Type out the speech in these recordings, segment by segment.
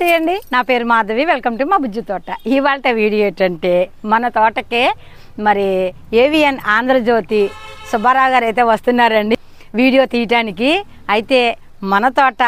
నమస్తే అండి, నా పేరు మాధవి. వెల్కమ్ టు మా బుజ్జి తోట. ఇవాళ వీడియో ఏంటంటే మన తోటకే మరి ఏవిఎన్ ఆంధ్రజ్యోతి సుబ్బారావు గారు అయితే వస్తున్నారండి వీడియో తీయటానికి. అయితే మన తోట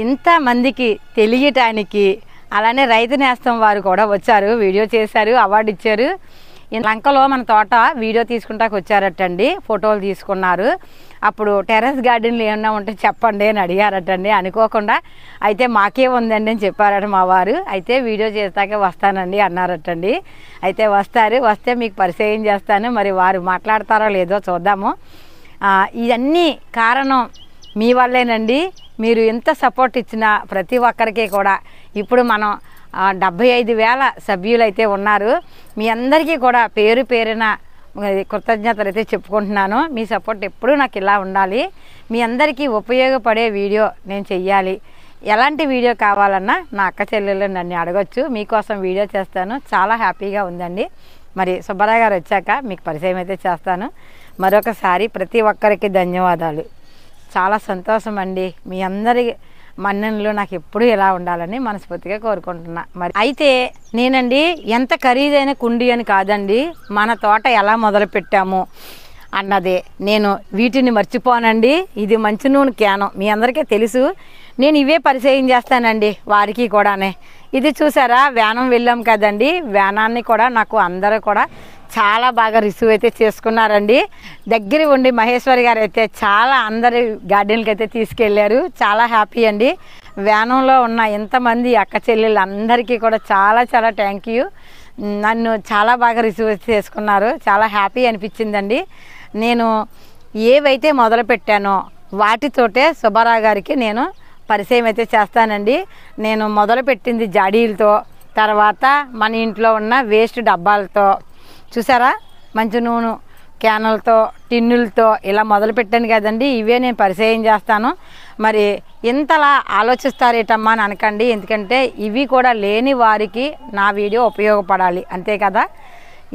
ఇంతమందికి తెలియటానికి, అలానే రైతు నేస్తం వారు కూడా వచ్చారు, వీడియో చేశారు, అవార్డు ఇచ్చారు. లంకలో మన తోట వీడియో తీసుకుంటాకి వచ్చారటండి, ఫోటోలు తీసుకున్నారు. అప్పుడు టెర్రస్ గార్డెన్లు ఏమన్నా ఉంటే చెప్పండి అని అడిగారటండి అనుకోకుండా. అయితే మాకే ఉందండి అని చెప్పారట మా వారు. అయితే వీడియో చేస్తాకే వస్తానండి అన్నారటండి. అయితే వస్తే మీకు పరిచయం చేస్తాను. మరి వారు మాట్లాడతారో లేదో చూద్దాము. ఇవన్నీ కారణం మీ వల్లేనండి. మీరు ఎంత సపోర్ట్ ఇచ్చినా ప్రతి ఒక్కరికి కూడా ఇప్పుడు మనం 75,000 సభ్యులు అయితే ఉన్నారు. మీ అందరికీ కూడా పేరు పేరున కృతజ్ఞతలు అయితే చెప్పుకుంటున్నాను. మీ సపోర్ట్ ఎప్పుడూ నాకు ఇలా ఉండాలి. మీ అందరికీ ఉపయోగపడే వీడియో నేను చెయ్యాలి. ఎలాంటి వీడియో కావాలన్నా నా అక్క చెల్లెళ్ళు నన్ను అడగొచ్చు, మీకోసం వీడియో చేస్తాను. చాలా హ్యాపీగా ఉందండి. మరి సుబ్బారావు గారు వచ్చాక మీకు పరిచయం అయితే చేస్తాను. మరొకసారి ప్రతి ఒక్కరికి ధన్యవాదాలు. చాలా సంతోషం అండి. మీ అందరి మన్ననలు నాకు ఎప్పుడూ ఇలా ఉండాలని మనస్ఫూర్తిగా కోరుకుంటున్నా. మరి అయితే నేనండి ఎంత ఖరీదైన కుండీ అని కాదండి, మన తోట ఎలా మొదలు పెట్టాము అన్నదే. నేను వీటిని మర్చిపోనండి. ఇది మంచి నూనె క్యాను, మీ అందరికీ తెలుసు. నేను ఇవే పరిచయం చేస్తానండి వారికి కూడానే. ఇది చూసారా, వ్యానం వెళ్ళాం కదండి, వ్యానాన్ని కూడా నాకు అందరూ కూడా చాలా బాగా రిసీవ్ అయితే చేసుకున్నారండి. దగ్గర ఉండి మహేశ్వరి గారు అయితే చాలా అందరి గార్డెన్కి అయితే తీసుకెళ్ళారు. చాలా హ్యాపీ అండి. వ్యానంలో ఉన్న ఎంతమంది అక్క చెల్లెళ్ళు అందరికీ కూడా చాలా చాలా థ్యాంక్ యూ. నన్ను చాలా బాగా రిసీవ్ చేసుకున్నారు. చాలా హ్యాపీ అనిపించిందండి. నేను ఏవైతే మొదలు పెట్టానో వాటితోటే సుబ్బారావు గారికి నేను పరిచయం అయితే చేస్తానండి. నేను మొదలుపెట్టింది జాడీలతో, తర్వాత మన ఇంట్లో ఉన్న వేస్ట్ డబ్బాలతో, చూసారా మంచి నూనె క్యానులతో, టిన్నులతో ఇలా మొదలు పెట్టాను కదండి. ఇవే నేను పరిచయం చేస్తాను. మరి ఇంతలా ఆలోచిస్తారేటమ్మా అని అనకండి, ఎందుకంటే ఇవి కూడా లేని వారికి నా వీడియో ఉపయోగపడాలి, అంతే కదా.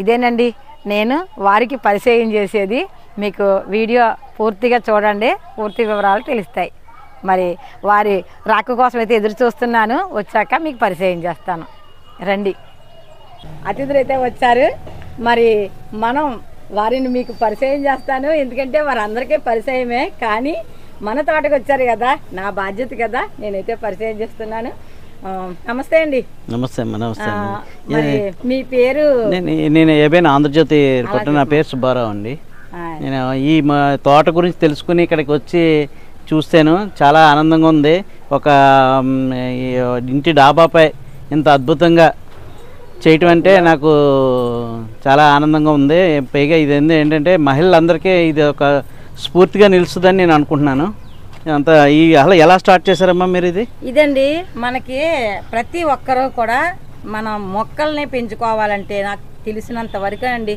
ఇదేనండి నేను వారికి పరిచయం చేసేది. మీకు వీడియో పూర్తిగా చూడండి, పూర్తి వివరాలు తెలుస్తాయి. మరి వారి రాక కోసం అయితే ఎదురు చూస్తున్నాను. వచ్చాక మీకు పరిచయం చేస్తాను, రండి. అతిథులు అయితే వచ్చారు. మరి మనం వారిని మీకు పరిచయం చేస్తాను, ఎందుకంటే వారందరికీ పరిచయమే. కానీ మన తోటకు వచ్చారు కదా, నా బాధ్యత కదా, నేనైతే పరిచయం చేస్తున్నాను. నమస్తే అండి. నమస్తే అమ్మ. నమస్తే. మరి మీ పేరు? నేను ఏబైనా ఆంధ్రజ్యోతి రిపోర్టర్. నా పేరు సుబ్బారావు అండి. నేను ఈ మా తోట గురించి తెలుసుకుని ఇక్కడికి వచ్చి చూస్తాను, చాలా ఆనందంగా ఉంది. ఒక ఇంటి డాబాపై ఇంత అద్భుతంగా చేయటం అంటే నాకు చాలా ఆనందంగా ఉంది. పైగా ఇది ఏంటంటే మహిళలందరికీ ఇది ఒక స్ఫూర్తిగా నిలుస్తుందని నేను అనుకుంటున్నాను. అంతా అలా ఎలా స్టార్ట్ చేశారమ్మా మీరు? ఇదండి మనకి ప్రతి ఒక్కరూ కూడా మనం మొక్కల్ని పెంచుకోవాలంటే నాకు తెలిసినంత వరకు అండి,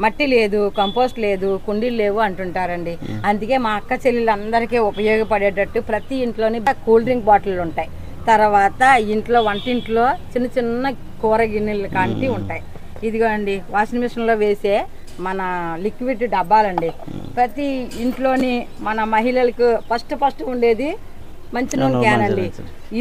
మట్టి లేదు, కంపోస్ట్ లేదు, కుండీలు లేవు అంటుంటారండి. అందుకే మా అక్క చెల్లెళ్ళందరికీ ఉపయోగపడేటట్టు ప్రతి ఇంట్లోని కూల్ డ్రింక్ బాటిల్ ఉంటాయి. తర్వాత ఇంట్లో వంటింట్లో చిన్న చిన్న కూర గిన్నెలు కాంటి ఉంటాయి. ఇదిగో అండి వాషింగ్ మిషన్లో వేసే మన లిక్విడ్ డబ్బాలండి. ప్రతి ఇంట్లోని మన మహిళలకు ఫస్ట్ ఉండేది మంచి నూనె క్యాన్ అండి.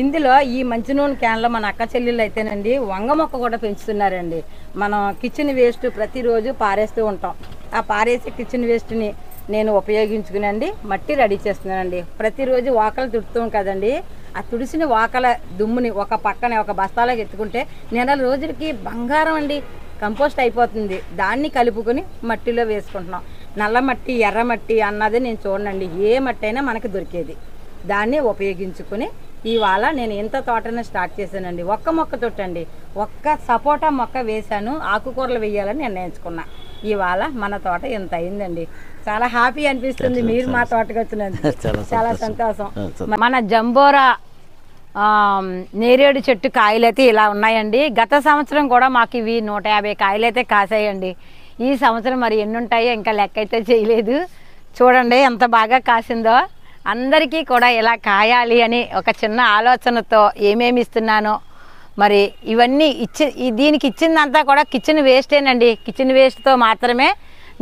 ఇందులో ఈ మంచి నూనె క్యాన్లో మన అక్క చెల్లెళ్ళు అయితేనండి వంగ మొక్క కూడా పెంచుతున్నారండి. మనం కిచెన్ వేస్ట్ ప్రతిరోజు పారేస్తూ ఉంటాం. ఆ పారేసే కిచెన్ వేస్ట్ని నేను ఉపయోగించుకునండి మట్టి రెడీ చేస్తున్నానండి. ప్రతిరోజు వాకలు తుడుతాం కదండి, ఆ తుడిసిన వాకల దుమ్ముని ఒక పక్కనే ఒక బస్తాలోకి ఎత్తుకుంటే నెల రోజులకి బంగారం అండి కంపోస్ట్ అయిపోతుంది. దాన్ని కలుపుకొని మట్టిలో వేసుకుంటున్నాం. నల్ల మట్టి, ఎర్ర మట్టి అన్నది నేను చూడండి, ఏ మట్టి అయినా మనకు దొరికేది. దాన్ని ఉపయోగించుకుని ఇవాళ నేను ఎంత తోటను స్టార్ట్ చేశానండి. ఒక్క మొక్కతోటండి, ఒక్క సపోటా మొక్క వేశాను. ఆకుకూరలు వేయాలని నిర్ణయించుకున్నా. ఇవాళ మన తోట ఎంత అయిందండి. చాలా హ్యాపీ అనిపిస్తుంది మీరు మా తోటకు వచ్చినందుకు. చాలా సంతోషం. మన జంబోరా నేరేడు చెట్టు కాయలైతే ఇలా ఉన్నాయండి. గత సంవత్సరం కూడా మాకు ఇవి 150 కాయలైతే కాసాయండి. ఈ సంవత్సరం మరి ఎన్ని ఉంటాయో ఇంకా లెక్క అయితే చేయలేదు. చూడండి ఎంత బాగా కాసిందో. అందరికీ కూడా ఇలా కాయాలి అని ఒక చిన్న ఆలోచనతో ఏమేమి ఇస్తున్నానో మరి ఇవన్నీ దీనికి ఇచ్చిందంతా కూడా కిచెన్ వేస్టేనండి. కిచెన్ వేస్ట్తో మాత్రమే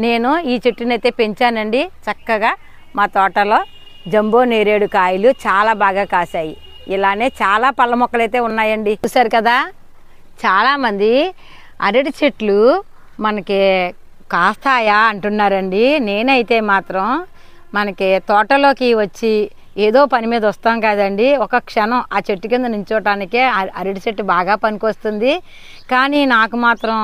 నేను ఈ చెట్టునైతే పెంచానండి. చక్కగా మా తోటలో జంబో నేరేడు కాయలు చాలా బాగా కాసాయి. ఇలానే చాలా పళ్ళ మొక్కలు అయితే ఉన్నాయండి. చూసారు కదా, చాలామంది అరటి చెట్లు మనకి కాస్తాయా అంటున్నారండి. నేనైతే మాత్రం మనకి తోటలోకి వచ్చి ఏదో పని మీద వస్తాం కదండి, ఒక క్షణం ఆ చెట్టు కింద నించోటానికే అరటి చెట్టు బాగా పనికొస్తుంది. కానీ నాకు మాత్రం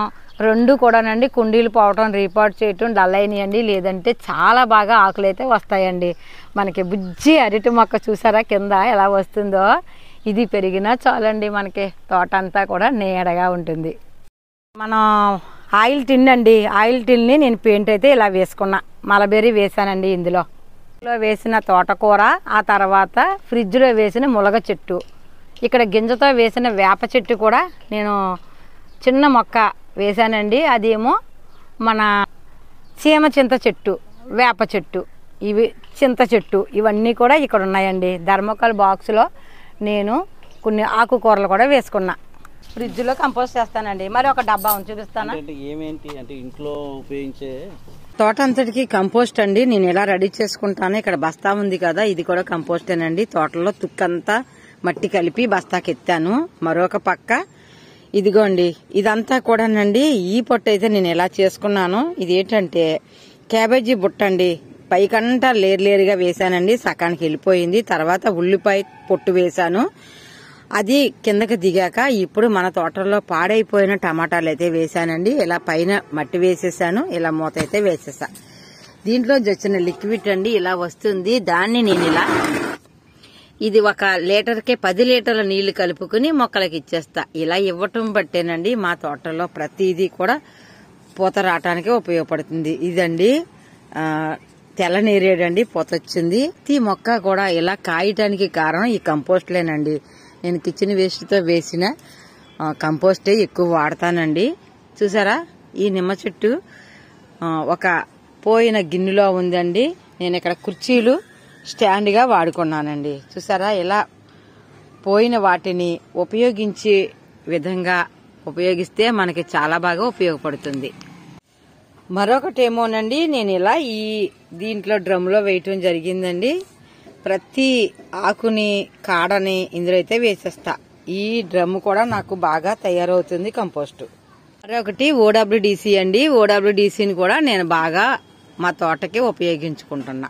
రెండు కూడానండి కుండీలు పోవటం, రీపాట్ చేయటం డల్ అయినాయండి. లేదంటే చాలా బాగా ఆకులు అయితే వస్తాయండి. మనకి బుజ్జి అరటి మొక్క చూసారా కింద ఎలా వస్తుందో, ఇది పెరిగినా చాలండి మనకి తోట అంతా కూడా నీడగా ఉంటుంది. మనం ఆయిల్ టిన్ అండి, ఆయిల్ టిన్ని నేను పెయింట్ అయితే ఇలా వేసుకున్నా, మలబెర్రీ వేసానండి. ఇందులో వేసిన తోటకూర, ఆ తర్వాత ఫ్రిడ్జ్లో వేసిన ములగ చెట్టు, ఇక్కడ గింజతో వేసిన వేప చెట్టు కూడా నేను చిన్న మొక్క వేసానండి. అదేమో మన చీమ చింత చెట్టు, వేప చెట్టు, ఇవి చింత చెట్టు, ఇవన్నీ కూడా ఇక్కడ ఉన్నాయండి. థర్మోకాల్ బాక్స్లో నేను కొన్ని ఆకుకూరలు కూడా వేసుకున్నా. ఫ్రిడ్జ్లో కంపోస్ట్ చేస్తానండి. మరి ఒక డబ్బా చూపిస్తాను. ఏమేంటి అంటే ఇంట్లో ఉపయోగించే తోట అంతటికి కంపోస్ట్ అండి నేను ఎలా రెడీ చేసుకుంటాను. ఇక్కడ బస్తా ఉంది కదా, ఇది కూడా కంపోస్టేనండి. తోటలో తుక్కంతా మట్టి కలిపి బస్తాకి ఎత్తాను. మరొక పక్క ఇదిగోండి, ఇదంతా కూడానండి ఈ పొట్టు అయితే నేను ఎలా చేసుకున్నాను. ఇది ఏంటంటే క్యాబేజీ బుట్ట అండి. పైకంతా లేరుగా వేసానండి, సకానికి వెళ్ళిపోయింది. తర్వాత ఉల్లిపాయ పొట్టు వేసాను, అది కిందకి దిగాక ఇప్పుడు మన తోటలో పాడైపోయిన టమాటాలు అయితే వేసానండి. ఇలా పైన మట్టి వేసేసాను, ఇలా మూత అయితే వేసేసా. దీంట్లో వచ్చిన లిక్విడ్ అండి ఇలా వస్తుంది. దాన్ని నేను ఇలా ఇది 1 లీటర్కే 10 లీటర్ల నీళ్లు కలుపుకుని మొక్కలకి ఇచ్చేస్తా. ఇలా ఇవ్వటం బట్టేనండి మా తోటలో ప్రతిదీ కూడా పూత రావటానికి ఉపయోగపడుతుంది. ఇదండి తెల్ల నేరేడండి, పూత వచ్చింది. ఈ మొక్క కూడా ఇలా కాయటానికి కారణం ఈ కంపోస్ట్లేనండి. నేను కిచెన్ వేస్ట్తో వేసిన కంపోస్టే ఎక్కువ వాడతానండి. చూసారా, ఈ నిమ్మ చెట్టు ఒక పోయిన గిన్నెలో ఉందండి. నేను ఇక్కడ కుర్చీలు స్టాండ్గా వాడుకున్నానండి. చూసారా, ఇలా పోయిన వాటిని ఉపయోగించే విధంగా ఉపయోగిస్తే మనకి చాలా బాగా ఉపయోగపడుతుంది. మరొకటేమోనండి నేను ఇలా దీంట్లో డ్రమ్లో వేయటం జరిగిందండి. ప్రతి ఆకుని కాడని ఇందులో అయితే వేసేస్తా. ఈ డ్రమ్ కూడా నాకు బాగా తయారవుతుంది కంపోస్ట్. మరొకటి OWDC అండి. OWDCని కూడా నేను బాగా మా తోటకి ఉపయోగించుకుంటున్నా.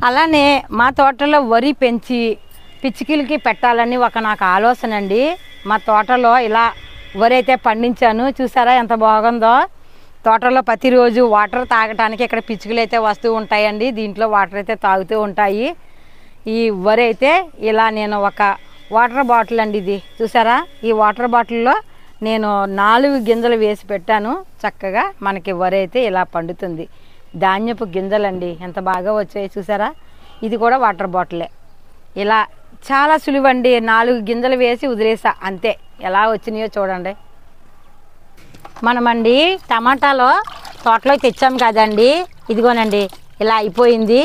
అలానే మా తోటలో వరి పెంచి పిచ్చికిలకి పెట్టాలని నాకు ఆలోచన అండి. మా తోటలో ఇలా వరి అయితే పండించాను. చూసారా ఎంత బాగుందో. తోటలో ప్రతిరోజు వాటర్ తాగటానికి ఇక్కడ పిచ్చుకలు అయితే వస్తూ ఉంటాయండి. దీంట్లో వాటర్ అయితే తాగుతూ ఉంటాయి. ఈ వరి అయితే ఇలా నేను ఒక వాటర్ బాటిల్ అండి, ఇది చూసారా, ఈ వాటర్ బాటిల్లో నేను 4 గింజలు వేసి పెట్టాను. చక్కగా మనకి వరి అయితే ఇలా పండుతుంది. ధాన్యపు గింజలండి ఎంత బాగా వచ్చాయి చూసారా. ఇది కూడా వాటర్ బాటిలే. ఇలా చాలా సులువండి. 4 గింజలు వేసి వదిలేసా అంతే. ఎలా వచ్చినాయో చూడండి. మనమండి టమాటాలో తోటలో తెచ్చాం కదండి, ఇదిగోనండి ఇలా అయిపోయింది.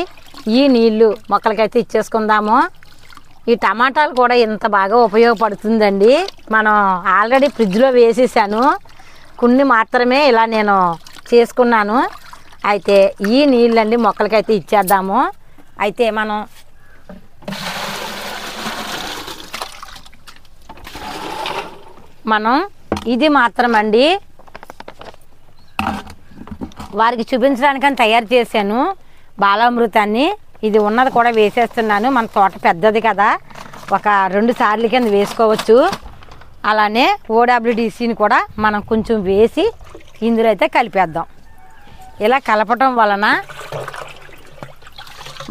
ఈ నీళ్లు మొక్కలకైతే ఇచ్చేసుకుందాము. ఈ టమాటాలు కూడా ఇంత బాగా ఉపయోగపడుతుందండి. మనం ఆల్రెడీ ఫ్రిడ్జ్లో వేసేసాను, కొన్ని మాత్రమే ఇలా నేను చేసుకున్నాను. అయితే ఈ నీళ్ళండి మొక్కలకైతే ఇచ్చేద్దాము. అయితే మనం ఇది మాత్రమండి వారికి చూపించడానికని తయారు చేశాను బాలామృతాన్ని. ఇది ఉన్నది కూడా వేసేస్తున్నాను. మన తోట పెద్దది కదా, ఒక 2 సార్లు కింద వేసుకోవచ్చు. అలానే OWDCని కూడా మనం కొంచెం వేసి ఇందులో అయితే కలిపేద్దాం. ఇలా కలపటం వలన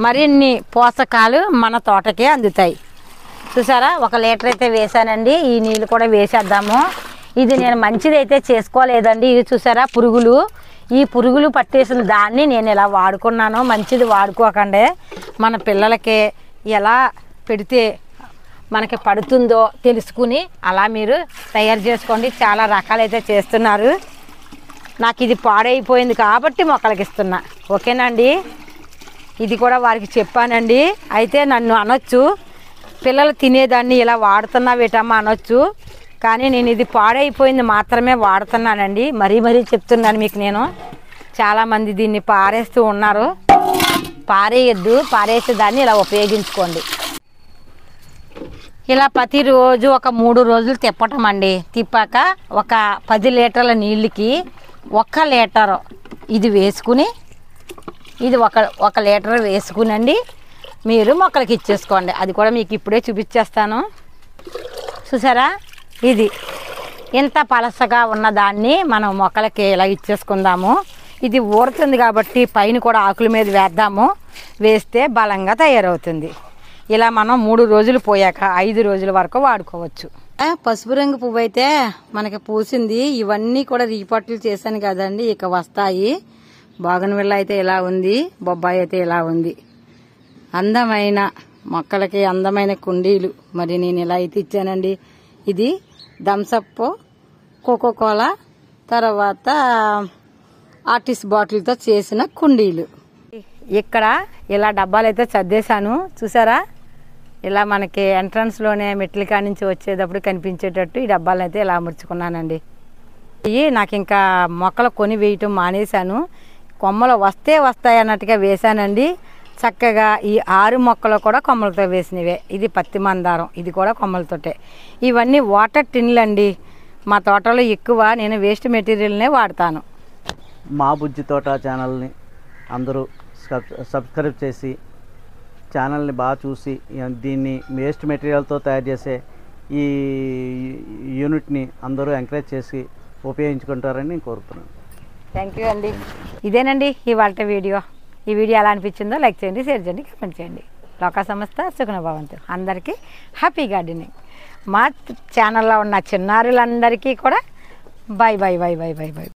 మరిన్ని పోషకాలు మన తోటకే అందుతాయి. చూసారా, 1 లీటర్ అయితే వేసానండి. ఈ నీళ్ళు కూడా వేసేద్దాము. ఇది నేను మంచిది అయితే చేసుకోలేదండి. ఇది చూసారా పురుగులు, ఈ పురుగులు పట్టేసిన దాన్ని నేను ఇలా వాడుకున్నాను. మంచిది వాడుకోకండి. మన పిల్లలకి ఎలా పెడితే మనకి పడుతుందో తెలుసుకుని అలా మీరు తయారు చేసుకోండి. చాలా రకాలైతే చేస్తున్నారు. నాకు ఇది పాడైపోయింది కాబట్టి మొక్కలకి ఇస్తున్నా. ఓకేనండి, ఇది కూడా వారికి చెప్పానండి. అయితే నన్ను అనొచ్చు, పిల్లలు తినేదాన్ని ఇలా వాడుతున్నావేటమ్మా అనొచ్చు. కానీ నేను ఇది పాడైపోయింది మాత్రమే వాడుతున్నానండి. మరీ చెప్తున్నాను మీకు. నేను చాలామంది దీన్ని పారేస్తూ ఉన్నారు. పారేయద్దు, పారేసే దాన్ని ఇలా ఉపయోగించుకోండి. ఇలా ప్రతిరోజు ఒక 3 రోజులు తిప్పటం అండి. తిప్పాక ఒక 10 లీటర్ల నీళ్ళకి 1 లీటర్ ఇది వేసుకుని, ఇది ఒక లీటర్ వేసుకునండి మీరు మొక్కలకి ఇచ్చేసుకోండి. అది కూడా మీకు ఇప్పుడే చూపించేస్తాను. చూసారా, ఇది ఇంత పలసగా ఉన్న దాన్ని మనం మొక్కలకి ఇలా ఇచ్చేసుకుందాము. ఇది ఊరుతుంది కాబట్టి పైన కూడా ఆకుల మీద వేద్దాము. వేస్తే బలంగా తయారవుతుంది. ఇలా మనం 3 రోజులు పోయాక 5 రోజుల వరకు వాడుకోవచ్చు. పసుపు రంగు పువ్వు అయితే మనకి పూసింది. ఇవన్నీ కూడా రీపట్లు చేశాను కదండి, ఇక వస్తాయి. బోగన్విల్ల అయితే ఇలా ఉంది, బొబ్బాయి అయితే ఇలా ఉంది. అందమైన మొక్కలకి అందమైన కుండీలు మరి నేను ఇలా అయితే ఇచ్చానండి. ఇది థమ్సప్, కోకోకోలా, తర్వాత ఆర్టిస్ట్ బాటిల్తో చేసిన కుండీలు. ఇక్కడ ఇలా డబ్బాలు అయితే సర్దేశాను. చూసారా, ఇలా మనకి ఎంట్రన్స్లోనే మెట్ల కాడి నుంచి వచ్చేటప్పుడు కనిపించేటట్టు ఈ డబ్బాలు అయితే ఇలా అమర్చుకున్నానండి. ఇవి నాకు ఇంకా మొక్కలు కొని వేయటం మానేశాను. కొమ్మలు వస్తాయి అన్నట్టుగా వేశానండి. చక్కగా ఈ 6 మొక్కలు కూడా కొమ్మలతో వేసినవే. ఇది పత్తి మందారం, ఇది కూడా కొమ్మలతోటే. ఇవన్నీ వాటర్ టిన్లు అండి. మా తోటలో ఎక్కువ నేను వేస్ట్ మెటీరియల్నే వాడతాను. మా బుజ్జి తోట ఛానల్ని అందరూ సబ్స్క్రైబ్ చేసి ఛానల్ని బాగా చూసి దీన్ని వేస్ట్ మెటీరియల్తో తయారు చేసే ఈ యూనిట్ని అందరూ ఎంకరేజ్ చేసి ఉపయోగించుకుంటారని నేను కోరుతున్నాను. థ్యాంక్ యూ అండి. ఇదేనండి ఇవాళ వీడియో. ఈ వీడియో ఎలా అనిపించిందో లైక్ చేయండి, షేర్ చేయండి, కామెంట్ చేయండి. లోకా సంస్థ సుఖన భవంతు. అందరికీ హ్యాపీ గార్డెనింగ్. మా ఛానల్లో ఉన్న చిన్నారులందరికీ కూడా by by by by by by.